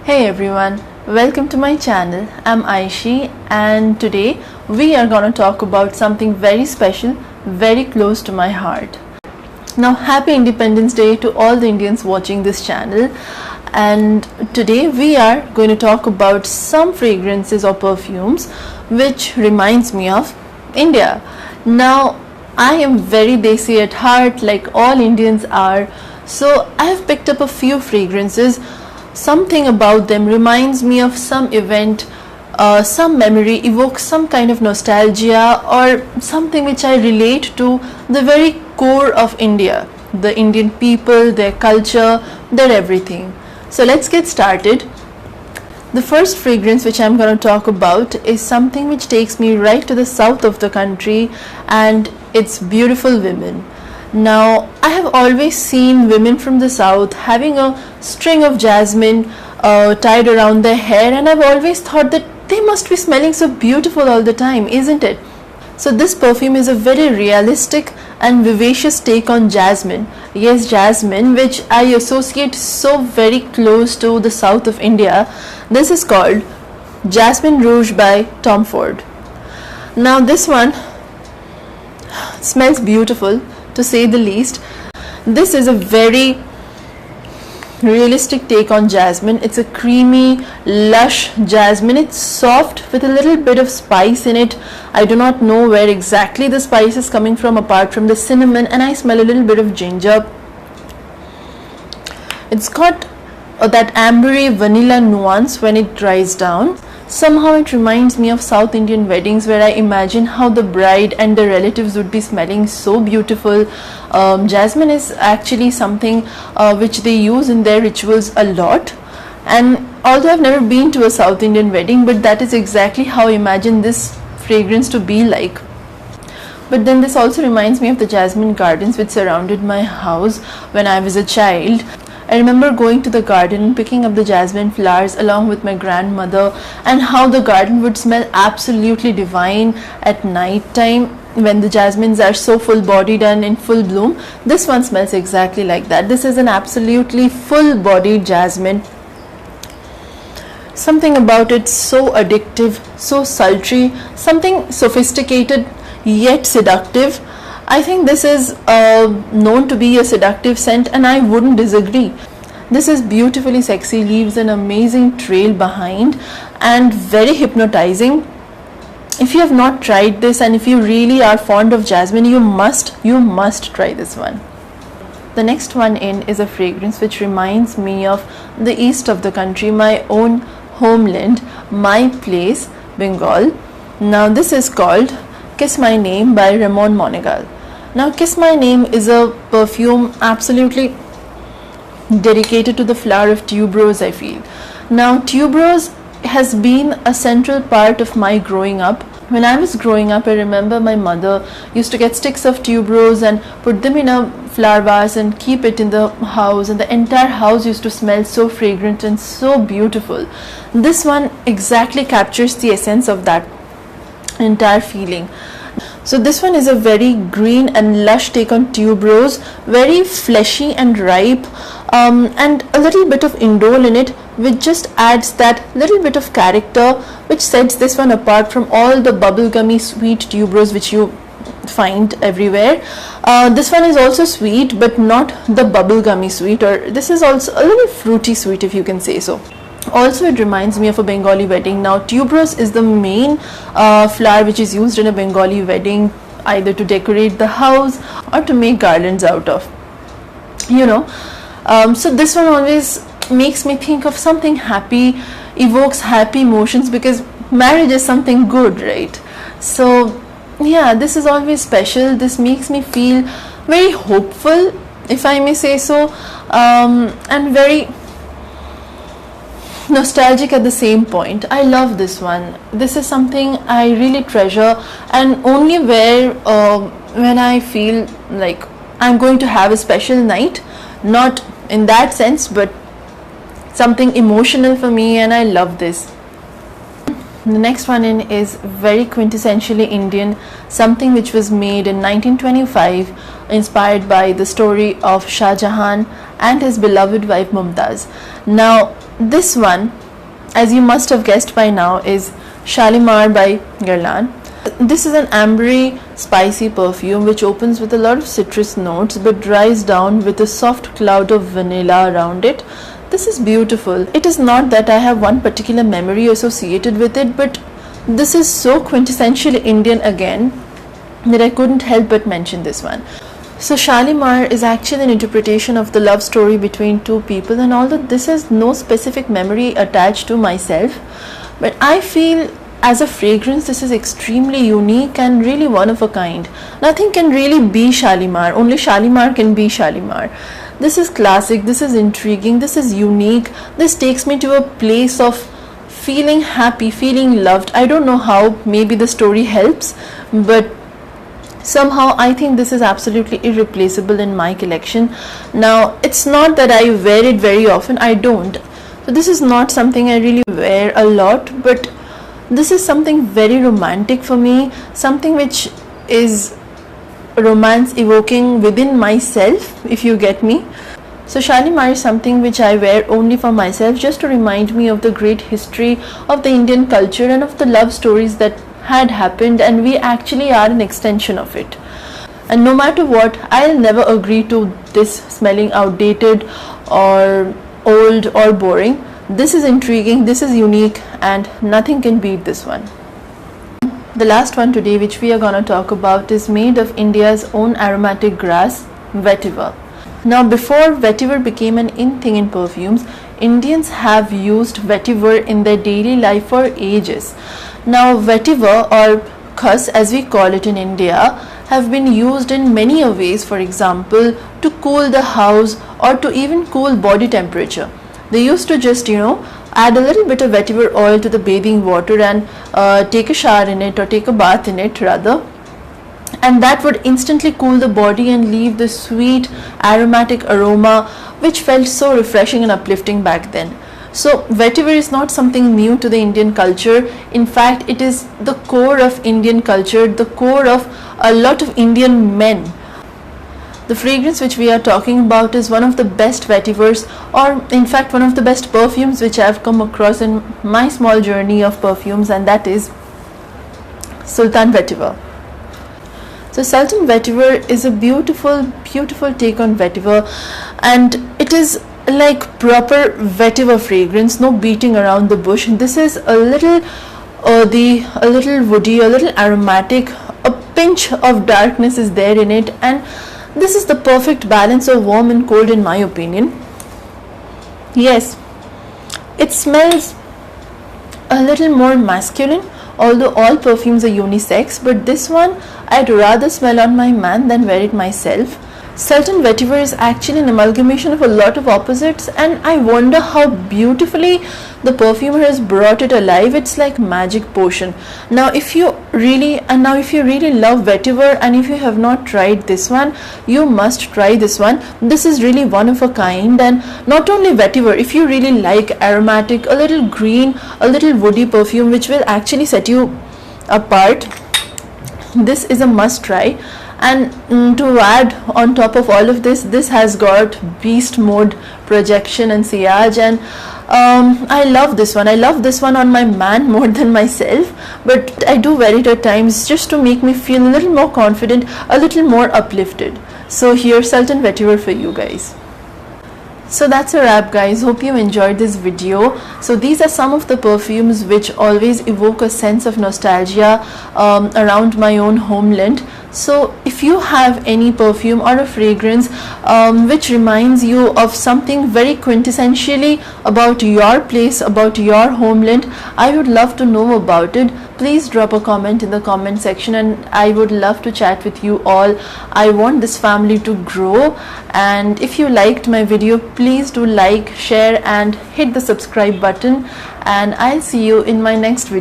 Hey everyone, welcome to my channel. I'm Aishi and today we are going to talk about something very special, very close to my heart. Now, happy Independence Day to all the Indians watching this channel, and today we are going to talk about some fragrances or perfumes which reminds me of India. Now, I am very desi at heart like all Indians are, so I have picked up a few fragrances. Something about them reminds me of some event, some memory, evokes some kind of nostalgia or something which I relate to the very core of India, the Indian people, their culture, their everything. So let's get started. The first fragrance which I'm going to talk about is something which takes me right to the south of the country, and it's beautiful women. Now, I have always seen women from the south having a string of jasmine tied around their hair, and I've always thought that they must be smelling so beautiful all the time, isn't it? So this perfume is a very realistic and vivacious take on jasmine. Yes, jasmine, which I associate so very close to the south of India. This is called Jasmin Rouge by Tom Ford. Now this one smells beautiful, to say the least. This is a very realistic take on jasmine. It's a creamy, lush jasmine. It's soft with a little bit of spice in it. I do not know where exactly the spice is coming from apart from the cinnamon, and I smell a little bit of ginger. It's got that ambery vanilla nuance when it dries down. Somehow it reminds me of South Indian weddings where I imagine how the bride and the relatives would be smelling so beautiful. Jasmine is actually something which they use in their rituals a lot, and although I've never been to a South Indian wedding, but that is exactly how I imagine this fragrance to be like. But then this also reminds me of the jasmine gardens which surrounded my house when I was a child. I remember going to the garden and picking up the jasmine flowers along with my grandmother, and how the garden would smell absolutely divine at night time when the jasmines are so full bodied and in full bloom. This one smells exactly like that. This is an absolutely full bodied jasmine. Something about it so addictive, so sultry, something sophisticated yet seductive. I think this is known to be a seductive scent, and I wouldn't disagree. This is beautifully sexy, leaves an amazing trail behind, and very hypnotizing. If you have not tried this, and if you really are fond of jasmine, you must try this one. The next one in is a fragrance which reminds me of the east of the country, my own homeland, my place, Bengal. Now this is called Kiss My Name by Ramon Monegal. Now, Kiss My Name is a perfume absolutely dedicated to the flower of tuberose, I feel. Now, tuberose has been a central part of my growing up. When I was growing up, I remember my mother used to get sticks of tuberose and put them in a flower vase and keep it in the house, and the entire house used to smell so fragrant and so beautiful. This one exactly captures the essence of that entire feeling. So this one is a very green and lush take on tuberose, very fleshy and ripe, and a little bit of indole in it, which just adds that little bit of character which sets this one apart from all the bubblegummy sweet tuberose which you find everywhere. This one is also sweet, but not the bubblegummy sweet, or this is also a little fruity sweet, if you can say so. Also, it reminds me of a Bengali wedding. Now, tuberose is the main flower which is used in a Bengali wedding, either to decorate the house or to make garlands out of, so this one always makes me think of something happy, evokes happy emotions, because marriage is something good, right? So yeah, this is always special. This makes me feel very hopeful, if I may say so, and very nostalgic at the same point. I love this one. This is something I really treasure, and only wear when I feel like I'm going to have a special night, not in that sense, but something emotional for me, and I love this. The next one in is very quintessentially Indian, something which was made in 1925, inspired by the story of Shah Jahan and his beloved wife Mumtaz. Now, this one, as you must have guessed by now, is Shalimar by Guerlain. This is an ambery spicy perfume which opens with a lot of citrus notes but dries down with a soft cloud of vanilla around it. This is beautiful. It is not that I have one particular memory associated with it, but this is so quintessentially Indian again that I couldn't help but mention this one. So Shalimar is actually an interpretation of the love story between two people, and although this has no specific memory attached to myself, but I feel as a fragrance this is extremely unique and really one of a kind. Nothing can really be Shalimar, only Shalimar can be Shalimar. This is classic, this is intriguing, this is unique. This takes me to a place of feeling happy, feeling loved. I don't know how, maybe the story helps, but somehow I think this is absolutely irreplaceable in my collection. Now, it's not that I wear it very often, I don't. So this is not something I really wear a lot, but this is something very romantic for me, something which is romance evoking within myself, if you get me. So Shalimar is something which I wear only for myself, just to remind me of the great history of the Indian culture and of the love stories that had happened, and we actually are an extension of it. And no matter what, I'll never agree to this smelling outdated or old or boring. This is intriguing, this is unique, and nothing can beat this one. The last one today which we are going to talk about is made of India's own aromatic grass, Vetiver. Now, before Vetiver became an in thing in perfumes, Indians have used Vetiver in their daily life for ages. Now, Vetiver, or khus as we call it in India, have been used in many ways, for example, to cool the house or to even cool body temperature. They used to just, add a little bit of vetiver oil to the bathing water and take a shower in it, or take a bath in it rather, and that would instantly cool the body and leave the sweet aromatic aroma which felt so refreshing and uplifting back then. So vetiver is not something new to the Indian culture. In fact, it is the core of Indian culture, the core of a lot of Indian men. The fragrance which we are talking about is one of the best vetivers, or in fact one of the best perfumes which I have come across in my small journey of perfumes, and that is Sultan Vetiver. So Sultan Vetiver is a beautiful take on vetiver, and it is like proper vetiver fragrance, no beating around the bush. This is a little earthy, a little woody, a little aromatic, a pinch of darkness is there in it, and this is the perfect balance of warm and cold in my opinion. Yes, it smells a little more masculine, although all perfumes are unisex, but this one I'd rather smell on my man than wear it myself. Sultan Vetiver is actually an amalgamation of a lot of opposites, and I wonder how beautifully the perfumer has brought it alive. It's like magic potion. Now if you really love vetiver, and if you have not tried this one, you must try this one. This is really one of a kind. And not only vetiver, if you really like aromatic, a little green, a little woody perfume which will actually set you apart, this is a must try. And to add on top of all of this, this has got beast mode projection and sillage, and I love this one. I love this one on my man more than myself, but I do wear it at times just to make me feel a little more confident, a little more uplifted. So here's Sultan Vetiver for you guys. So that's a wrap, guys. Hope you enjoyed this video. So these are some of the perfumes which always evoke a sense of nostalgia around my own homeland. So if you have any perfume or a fragrance which reminds you of something very quintessentially about your place, about your homeland, I would love to know about it. Please drop a comment in the comment section, and I would love to chat with you all. I want this family to grow, and if you liked my video, please do like, share and hit the subscribe button, and I'll see you in my next video.